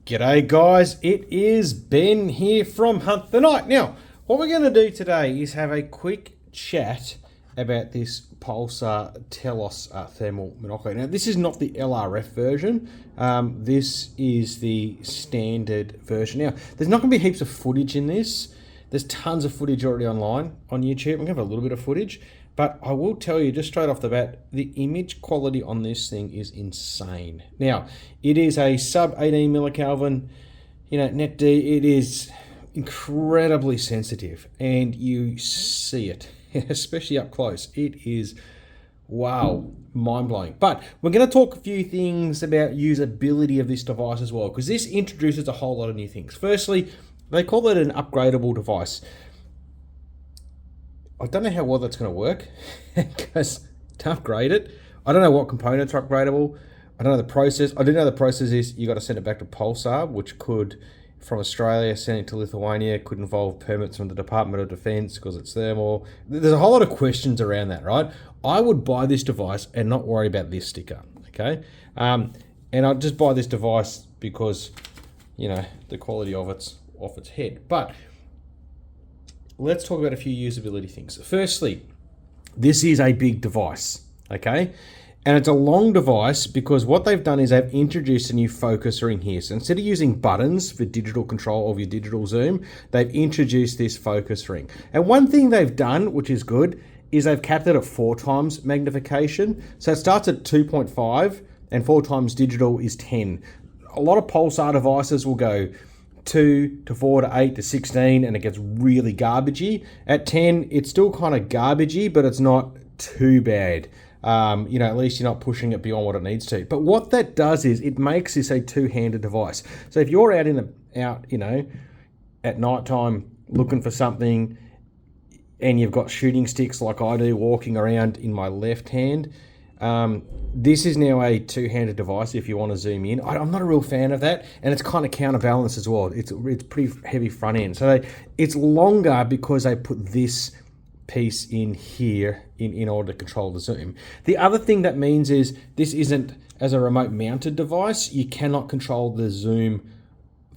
G'day guys, it is Ben here from Hunt the Night. Now, what we're going to do today is have a quick chat about this Pulsar Telos thermal monocular. Now, this is not the LRF version. This is the standard version. Now, there's not going to be heaps of footage in this. There's tons of footage already online on YouTube. I'm going to have a little bit of footage, but I will tell you just straight off the bat, the image quality on this thing is insane. Now, it is a sub 18 millikelvin, net D. It is incredibly sensitive, and you see it, especially up close. It is, wow, mind-blowing. But we're going to talk a few things about usability of this device as well, because this introduces a whole lot of new things. Firstly, they call it an upgradable device. I don't know how well that's going to work, because to upgrade it, I don't know what components are upgradable. I don't know the process. I do know the process is you got to send it back to Pulsar, which could, from Australia, send it to Lithuania, could involve permits from the Department of Defense because it's thermal. There's a whole lot of questions around that, right? I would buy this device and not worry about this sticker, okay? And I'd just buy this device because, the quality of it's off its head. But let's talk about a few usability things. Firstly, this is a big device, okay? And it's a long device because what they've done is they've introduced a new focuser in here. So instead of using buttons for digital control of your digital zoom, they've introduced this focus ring. And one thing they've done, which is good, is they've capped it at 4 times magnification. So it starts at 2.5 and 4 times digital is 10. A lot of Pulsar devices will go 2 to 4 to 8 to 16 and it gets really garbagey. At 10, it's still kind of garbagey, but it's not too bad. At least you're not pushing it beyond what it needs to. But what that does is it makes this a two-handed device. So if you're out at night time looking for something and you've got shooting sticks like I do walking around in my left hand, this is now a two-handed device if you want to zoom in. I'm not a real fan of that, and it's kind of counterbalanced as well. It's pretty heavy front end. So it's longer because they put this piece in here in order to control the zoom. The other thing that means is this isn't, as a remote mounted device, you cannot control the zoom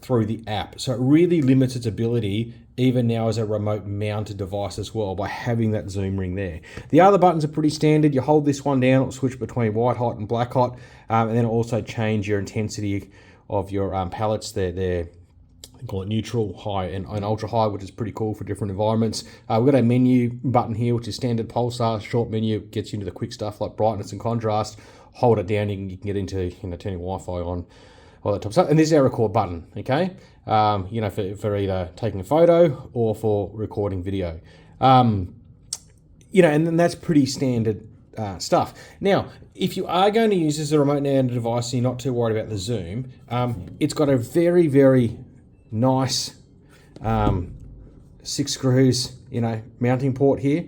through the app. So it really limits its ability even now as a remote mounted device as well by having that zoom ring there. The other buttons are pretty standard. You hold this one down, it'll switch between white hot and black hot, and then it'll also change your intensity of your palettes. They're call it neutral, high, and ultra high, which is pretty cool for different environments. We've got a menu button here, which is standard Pulsar. Short menu, gets you into the quick stuff like brightness and contrast. Hold it down, you can get into turning Wi-Fi on, all that type of stuff. And this is our record button, okay? For either taking a photo or for recording video. And then that's pretty standard stuff. Now, if you are going to use this as a remote mounted device and you're not too worried about the zoom, it's got a very, very nice 6 screws, mounting port here.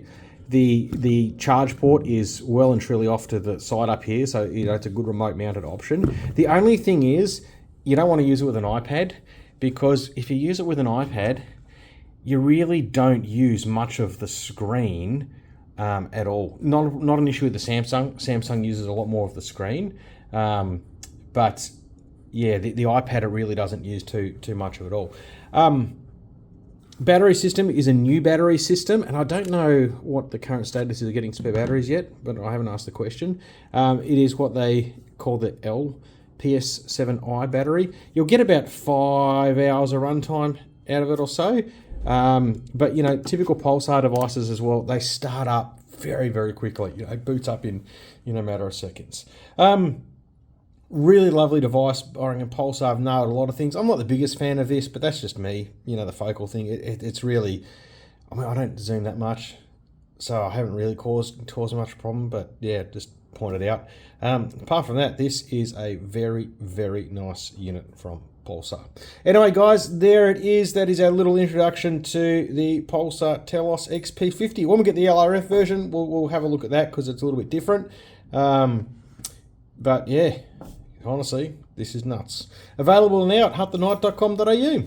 The charge port is well and truly off to the side up here, so it's a good remote mounted option. The only thing is you don't want to use it with an iPad, because if you use it with an iPad, you really don't use much of the screen at all. Not an issue with the Samsung. Samsung uses a lot more of the screen, but yeah, the iPad, it really doesn't use too much of it all. Battery system is a new battery system, and I don't know what the current status is of getting spare batteries yet, but I haven't asked the question. It is what they call the LPS7i battery. You'll get about 5 hours of runtime out of it or so. But typical Pulsar devices as well, they start up very, very quickly. It boots up in a matter of seconds. Really lovely device. I reckon Pulsar have nailed a lot of things. I'm not the biggest fan of this, but that's just me. The focal thing. It's really, I don't zoom that much, so I haven't really caused much problem. But yeah, just point it out. Apart from that, this is a very, very nice unit from Pulsar. Anyway, guys, there it is. That is our little introduction to the Pulsar Telos XP50. When we get the LRF version, we'll have a look at that because it's a little bit different. But yeah, honestly, this is nuts. Available now at huntthenight.com.au.